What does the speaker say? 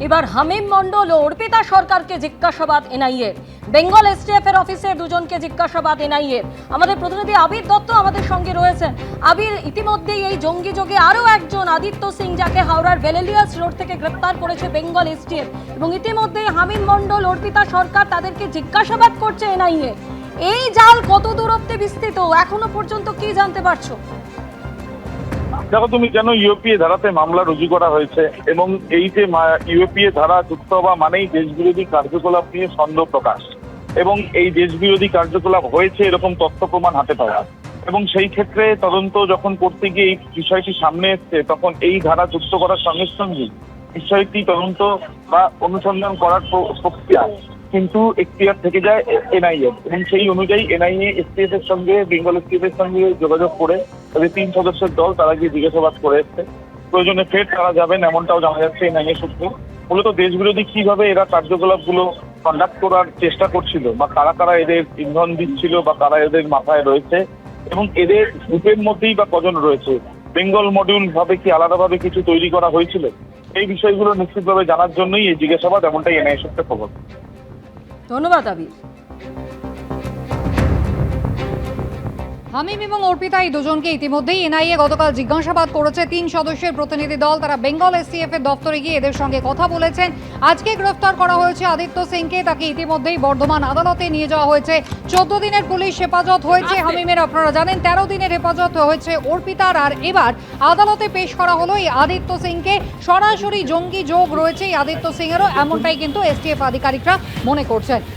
এবার হামিম মণ্ডল ও অর্পিতা সরকারকে জিজ্ঞাসাবাদ এনআইএর। বেঙ্গল এসটিএফ এর অফিসের দুজনকে জিজ্ঞাসাবাদ এনআইএর। আমাদের প্রতিনিধি আবির দত্ত আমাদের সঙ্গে রয়েছেন। আবির, ইতিমধ্যেই এই জঙ্গি যোগে আরও একজন আদিত্য সিং, যাকে হাওড়ার বেলেলিয়াস রোড থেকে গ্রেপ্তার করেছে বেঙ্গল এসটিএফ, এবং ইতিমধ্যেই হামিম মণ্ডল, অর্পিতা সরকার, তাদেরকে জিজ্ঞাসাবাদ করছে এনআইএ। এই জাল কত দূর অব্দি বিস্তৃত, এখনো পর্যন্ত কি জানতে পারছো? দেখো, তুমি কেন ইউপিএ ধারাতে মামলা রুজু করা হয়েছে এবং এই যে ইউপিএ ধারা যুক্ত হওয়া মানেই দেশবিরোধী কার্যকলাপ নিয়ে সন্দেহ প্রকাশ, এবং এই দেশবিরোধী কার্যকলাপ হয়েছে এরকম তথ্য প্রমাণ হাতে পাওয়া, এবং সেই ক্ষেত্রে তদন্ত যখন করতে গিয়ে এই বিষয়টি সামনে এসছে, তখন এই ধারা যুক্ত করার সঙ্গে সঙ্গে বিষয়টি তদন্ত বা অনুসন্ধান করার প্রক্রিয়া কিন্তু এখতিয়ার থেকে যায় এনআইএ, এবং সেই অনুযায়ী এনআইএ এসটিএফ এর সঙ্গে, বেঙ্গল এসটিএফ এর সঙ্গে যোগাযোগ করে তাদের 3 সদস্যের দল তারা গিয়ে জিজ্ঞাসাবাদ করে এসছে। প্রয়োজনে ফের তারা যাবেন এমনটাও জানা যাচ্ছে এনআইএ সূত্রে। মূলত দেশবিরোধী কিভাবে এরা কার্যকলাপগুলো কন্ডাক্ট করার চেষ্টা করছিল, বা কারা কারা এদের ইন্ধন দিচ্ছিল, বা কারা এদের মাথায় রয়েছে, এবং এদের গ্রুপের মধ্যেই বা কজন রয়েছে, বেঙ্গল মডিউল ভাবে কি আলাদাভাবে কিছু তৈরি করা হয়েছিল, এই বিষয়গুলো নিশ্চিতভাবে জানার জন্যই এই জিজ্ঞাসাবাদ, এমনটাই এনআইএ সূত্রে খবর। ধন্যবাদ আবির। হামিম এবং অর্পিতা এই দুজনকে ইতিমধ্যেই এনআইএ গতকাল জিজ্ঞাসাবাদ করেছে। 3 সদস্যের প্রতিনিধি দল তারা বেঙ্গল এসটিএফ এর দপ্তরে গিয়ে এদের সঙ্গে কথা বলেছেন। আজকে গ্রেফতার করা হয়েছে আদিত্য সিংকে, তাকে ইতিমধ্যেই বর্ধমান আদালতে নিয়ে যাওয়া হয়েছে। 14 দিনের পুলিশ হেফাজত হয়েছে হামিমের, আপনারা জানেন 13 দিনের হেফাজত হয়েছে অর্পিতার, আর এবার আদালতে পেশ করা হলো এই আদিত্য সিংকে। সরাসরি জঙ্গি যোগ রয়েছে এই আদিত্য সিং এরও, এমনটাই কিন্তু এসটিএফ আধিকারিকরা মনে করছেন।